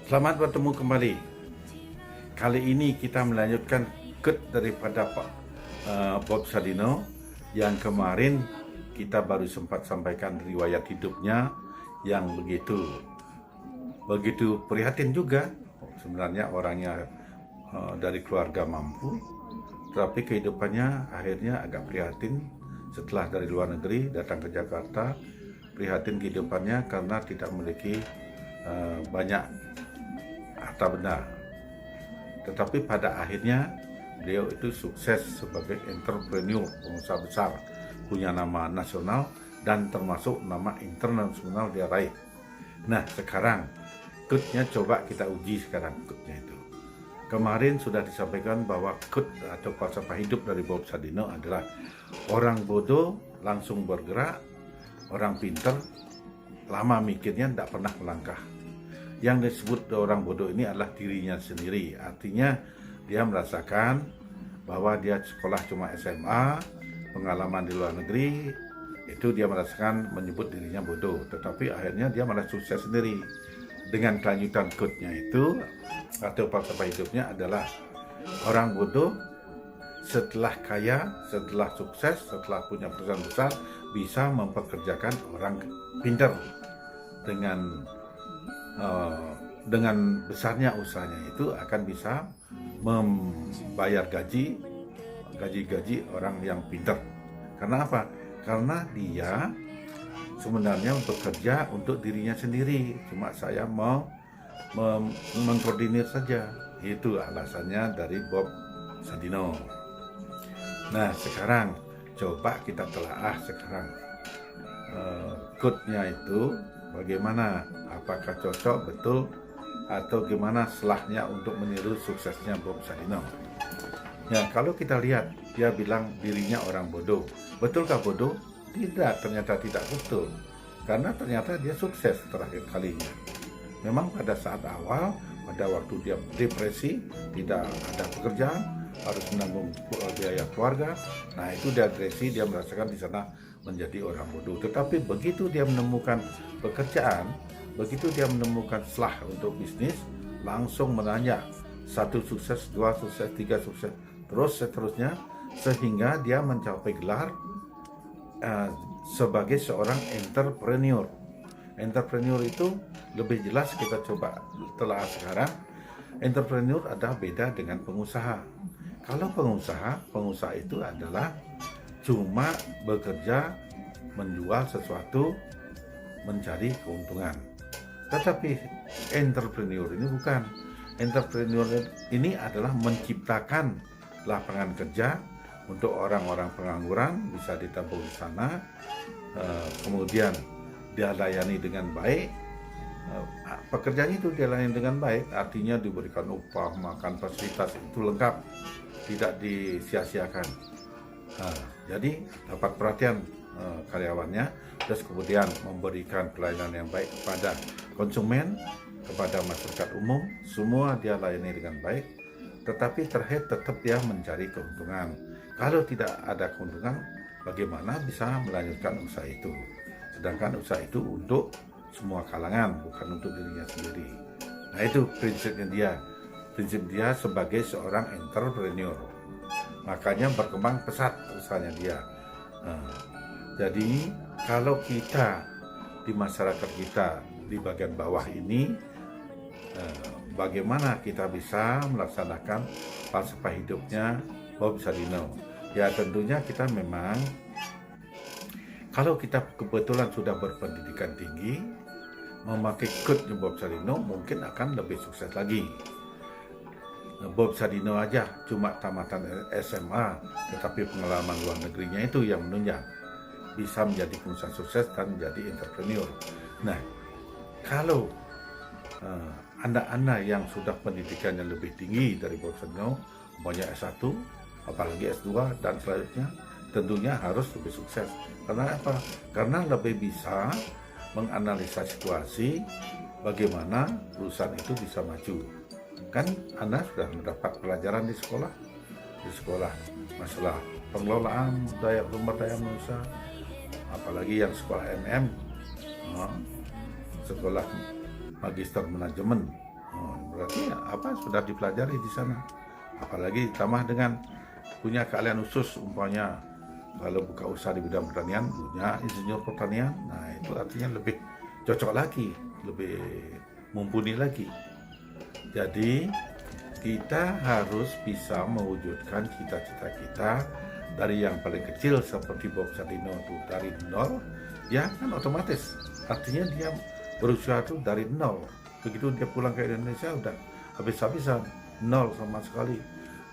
Selamat bertemu kembali. Kali ini kita melanjutkan daripada Pak Bob Sadino yang kemarin kita baru sempat sampaikan riwayat hidupnya yang begitu prihatin juga. Sebenarnya orangnya dari keluarga mampu, tapi kehidupannya akhirnya agak prihatin setelah dari luar negeri datang ke Jakarta. Prihatin kehidupannya karena tidak memiliki banyak harta benda, tetapi pada akhirnya beliau itu sukses sebagai entrepreneur, pengusaha besar, punya nama nasional dan termasuk nama internasional dia raih. Nah sekarang quote-nya coba kita uji sekarang quote-nya itu. Kemarin sudah disampaikan bahwa quote atau falsafah hidup dari Bob Sadino adalah orang bodoh langsung bergerak, orang pintar lama mikirnya tidak pernah melangkah. Yang disebut orang bodoh ini adalah dirinya sendiri. Artinya dia merasakan bahwa dia sekolah cuma SMA, pengalaman di luar negeri, itu dia merasakan menyebut dirinya bodoh. Tetapi akhirnya dia malah sukses sendiri. Dengan kelanjutan quote-nya itu, atau falsafah hidupnya adalah orang bodoh setelah kaya, setelah sukses, setelah punya perusahaan besar, bisa mempekerjakan orang pintar dengan besarnya usahanya itu akan bisa membayar gaji orang yang pintar. Karena apa? Karena dia sebenarnya bekerja untuk dirinya sendiri. Cuma saya mau mengkoordinir saja. Itu alasannya dari Bob Sadino. Nah sekarang coba kita telaah sekarang quote-nya itu bagaimana, apakah cocok betul atau gimana selahnya untuk meniru suksesnya Bob Sadino. Ya kalau kita lihat dia bilang dirinya orang bodoh, betulkah bodoh? Tidak, ternyata tidak betul, karena ternyata dia sukses terakhir kalinya. Memang pada saat awal, pada waktu dia depresi, tidak ada pekerjaan, harus menanggung biaya keluarga, nah itu dia depresi, dia merasakan di sana menjadi orang bodoh. Tetapi begitu dia menemukan pekerjaan, begitu dia menemukan celah untuk bisnis, langsung menanya, satu sukses, dua sukses, tiga sukses, terus seterusnya, sehingga dia mencapai gelar sebagai seorang entrepreneur. Entrepreneur itu lebih jelas kita coba telah sekarang. Entrepreneur adalah beda dengan pengusaha. Kalau pengusaha itu adalah cuma bekerja, menjual sesuatu, mencari keuntungan. Tetapi entrepreneur ini bukan. Entrepreneur ini adalah menciptakan lapangan kerja untuk orang-orang pengangguran, bisa ditabung di sana, kemudian dia layani dengan baik. Pekerjaan itu dia layani dengan baik, artinya diberikan upah, makan, fasilitas itu lengkap, tidak disia-siakan. Jadi dapat perhatian karyawannya, terus kemudian memberikan pelayanan yang baik kepada konsumen, kepada masyarakat umum, semua dia layani dengan baik. Tetapi terakhir tetap dia mencari keuntungan. Kalau tidak ada keuntungan, bagaimana bisa melanjutkan usaha itu? Sedangkan usaha itu untuk semua kalangan, bukan untuk dirinya sendiri. Nah itu prinsipnya dia. Prinsip dia sebagai seorang entrepreneur. Makanya berkembang pesat usahanya dia. Jadi kalau kita di masyarakat kita di bagian bawah ini, bagaimana kita bisa melaksanakan falsafah hidupnya Bob Sadino? Ya tentunya kita memang, kalau kita kebetulan sudah berpendidikan tinggi, memakai quote Bob Sadino mungkin akan lebih sukses lagi. Bob Sadino aja cuma tamatan SMA, tetapi pengalaman luar negerinya itu yang menunjang bisa menjadi pengusaha sukses dan menjadi entrepreneur. Nah, kalau anak-anak yang sudah pendidikannya lebih tinggi dari Bob Sadino, banyak S1, apalagi S2 dan selanjutnya, tentunya harus lebih sukses. Karena apa? Karena lebih bisa menganalisa situasi, bagaimana perusahaan itu bisa maju. Kan Anda sudah mendapat pelajaran di sekolah masalah pengelolaan sumber daya manusia, apalagi yang sekolah MM, sekolah magister manajemen. Berarti apa sudah dipelajari di sana. Apalagi tambah dengan punya keahlian khusus, umpamanya kalau buka usaha di bidang pertanian punya insinyur pertanian, nah itu artinya lebih cocok lagi, lebih mumpuni lagi. Jadi kita harus bisa mewujudkan cita-cita kita dari yang paling kecil seperti Bob Sadino itu dari nol, ya kan otomatis artinya dia berusaha itu dari nol. Begitu dia pulang ke Indonesia udah habis-habisan, nol sama sekali.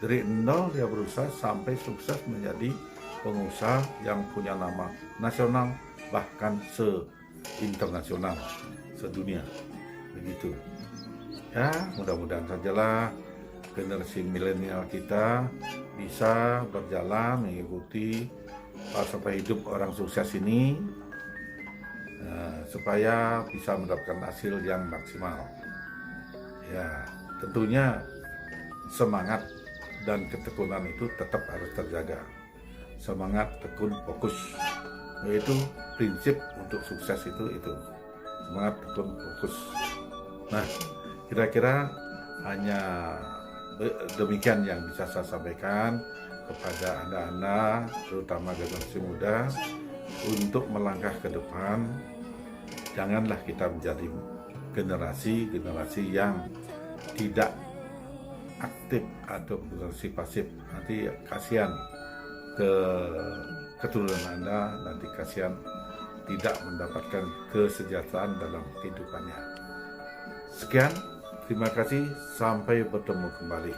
Dari nol dia berusaha sampai sukses menjadi pengusaha yang punya nama nasional, bahkan se-internasional, sedunia. Begitu. Ya, mudah-mudahan sajalah generasi milenial kita bisa berjalan mengikuti sampai hidup orang sukses ini, supaya bisa mendapatkan hasil yang maksimal. Ya, tentunya semangat dan ketekunan itu tetap harus terjaga. Semangat, tekun, fokus, yaitu prinsip untuk sukses itu. Semangat, tekun, fokus. Nah, kira-kira hanya demikian yang bisa saya sampaikan kepada Anda-Anda, terutama generasi muda, untuk melangkah ke depan. Janganlah kita menjadi generasi yang tidak aktif atau generasi pasif. Nanti kasihan ke keturunan Anda, nanti kasihan tidak mendapatkan kesejahteraan dalam kehidupannya. Sekian, terima kasih, sampai bertemu kembali.